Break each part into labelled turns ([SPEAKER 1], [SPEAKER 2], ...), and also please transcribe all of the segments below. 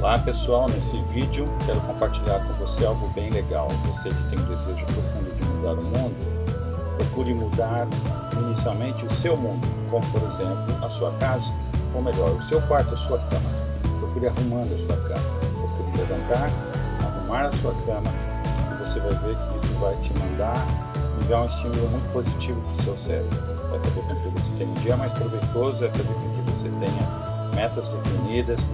[SPEAKER 1] Olá pessoal, nesse vídeo quero compartilhar com você algo bem legal. Você que tem um desejo profundo de mudar o mundo, procure mudar inicialmente o seu mundo, como por exemplo a sua casa, ou melhor, o seu quarto, a sua cama. Procure arrumando a sua cama, procure levantar, arrumar a sua cama e você vai ver que isso vai te enviar um estímulo muito positivo para o seu cérebro. Vai fazer com que você tenha um dia mais proveitoso, vai fazer com que você tenha metas definidas.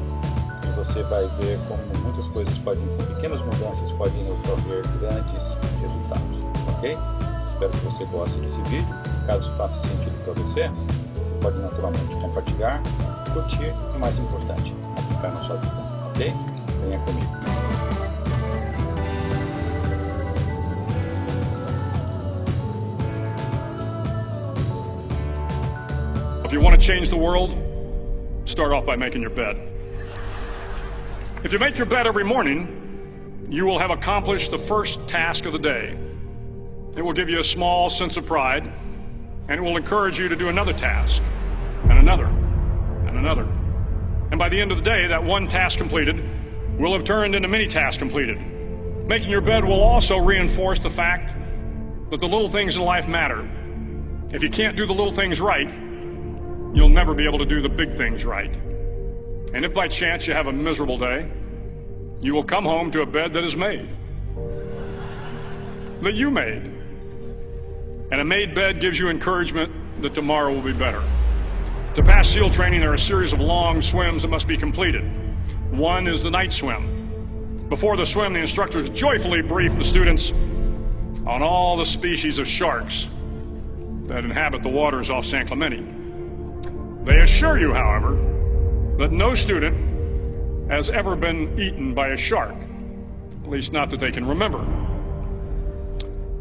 [SPEAKER 1] Você vai ver como muitas coisas com pequenas mudanças podem ocorrer grandes resultados, ok? Espero que você goste desse vídeo. Caso faça sentido para você, você pode naturalmente compartilhar, curtir e, mais importante, aplicar na sua vida, ok? Venha comigo.
[SPEAKER 2] If you want to change the world, start off by making your bed. If you make your bed every morning, you will have accomplished the first task of the day. It will give you a small sense of pride, and it will encourage you to do another task, and another, and another. And by the end of the day, that one task completed will have turned into many tasks completed. Making your bed will also reinforce the fact that the little things in life matter. If you can't do the little things right, you'll never be able to do the big things right. And if by chance you have a miserable day, you will come home to a bed that is made. That you made. And a made bed gives you encouragement that tomorrow will be better. To pass SEAL training, there are a series of long swims that must be completed. One is the night swim. Before the swim, the instructors joyfully brief the students on all the species of sharks that inhabit the waters off San Clemente. They assure you, however, that no student has ever been eaten by a shark, at least not that they can remember.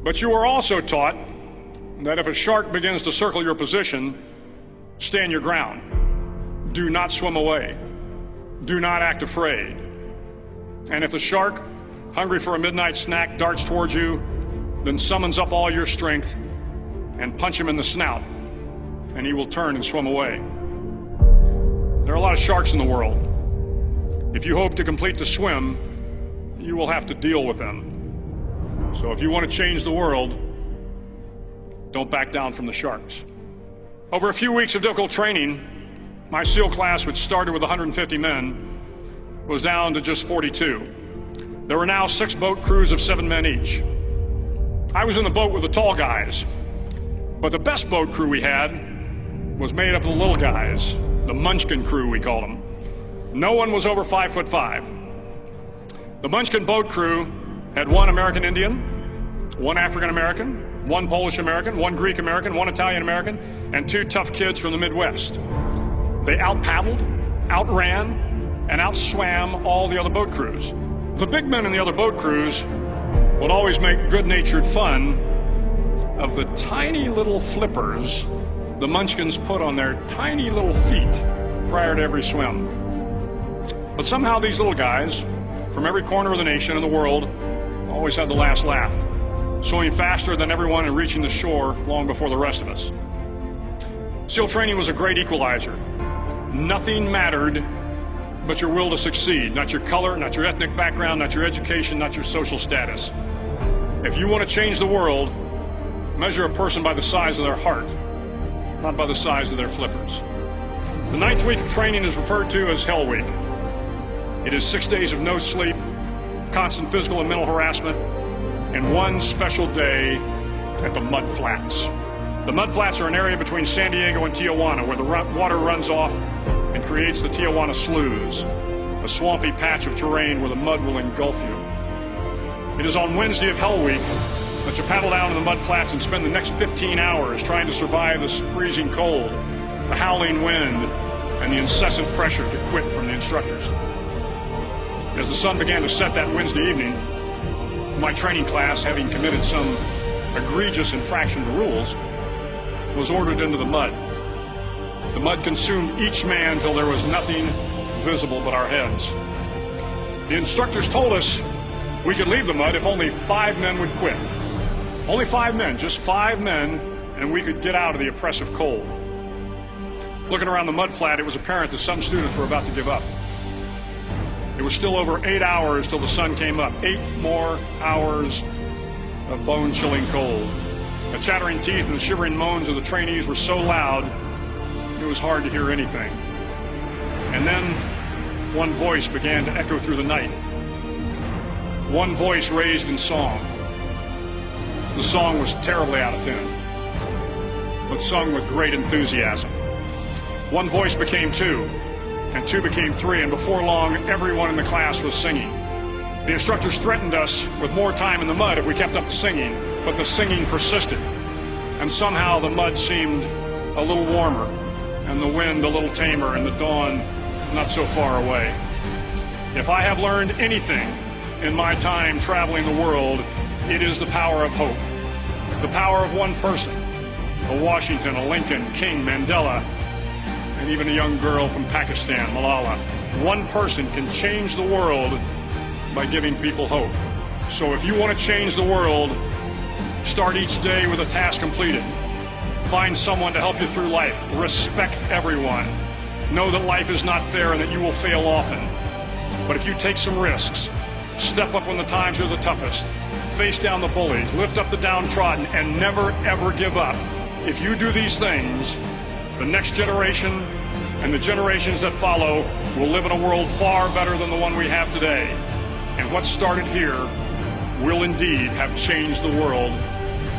[SPEAKER 2] But you are also taught that if a shark begins to circle your position, stand your ground. Do not swim away. Do not act afraid. And if the shark, hungry for a midnight snack, darts towards you, then summons up all your strength and punch him in the snout, and he will turn and swim away. There are a lot of sharks in the world. If you hope to complete the swim, you will have to deal with them. So if you want to change the world, don't back down from the sharks. Over a few weeks of difficult training, my SEAL class, which started with 150 men, was down to just 42. There were now 6 boat crews of 7 men each. I was in the boat with the tall guys, but the best boat crew we had was made up of the little guys. The Munchkin crew, we called them. No one was over 5'5". The Munchkin boat crew had 1 American Indian, 1 African American, 1 Polish American, 1 Greek American, 1 Italian American, and 2 tough kids from the Midwest. They out-paddled, outran, and outswam all the other boat crews. The big men in the other boat crews would always make good-natured fun of the tiny little flippers the Munchkins put on their tiny little feet prior to every swim. But somehow these little guys from every corner of the nation and the world always had the last laugh, swimming faster than everyone and reaching the shore long before the rest of us. SEAL training was a great equalizer. Nothing mattered but your will to succeed, not your color, not your ethnic background, not your education, not your social status. If you want to change the world, measure a person by the size of their heart, not by the size of their flippers. The 9th week of training is referred to as Hell Week. It is 6 days of no sleep, constant physical and mental harassment, and 1 special day at the Mud Flats. The Mud Flats are an area between San Diego and Tijuana where the water runs off and creates the Tijuana Sloughs, a swampy patch of terrain where the mud will engulf you. It is on Wednesday of Hell Week that you paddle down to the mud flats and spend the next 15 hours trying to survive the freezing cold, the howling wind, and the incessant pressure to quit from the instructors. As the sun began to set that Wednesday evening, my training class, having committed some egregious infraction to rules, was ordered into the mud. The mud consumed each man till there was nothing visible but our heads. The instructors told us we could leave the mud if only 5 men would quit. Only 5 men, just 5 men, and we could get out of the oppressive cold. Looking around the mud flat, it was apparent that some students were about to give up. It was still over 8 hours till the sun came up. 8 more hours of bone-chilling cold. The chattering teeth and the shivering moans of the trainees were so loud, it was hard to hear anything. And then one voice began to echo through the night. One voice raised in song. The song was terribly out of tune, but sung with great enthusiasm. One voice became 2, and 2 became 3, and before long, everyone in the class was singing. The instructors threatened us with more time in the mud if we kept up the singing, but the singing persisted. And somehow the mud seemed a little warmer, and the wind a little tamer, and the dawn not so far away. If I have learned anything in my time traveling the world, it is the power of hope. The power of one person, a Washington, a Lincoln, King, Mandela, and even a young girl from Pakistan, Malala. One person can change the world by giving people hope. So if you want to change the world, start each day with a task completed. Find someone to help you through life. Respect everyone. Know that life is not fair and that you will fail often. But if you take some risks, step up when the times are the toughest, face down the bullies, lift up the downtrodden, and never ever give up. If you do these things, the next generation and the generations that follow will live in a world far better than the one we have today. And what started here will indeed have changed the world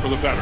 [SPEAKER 2] for the better.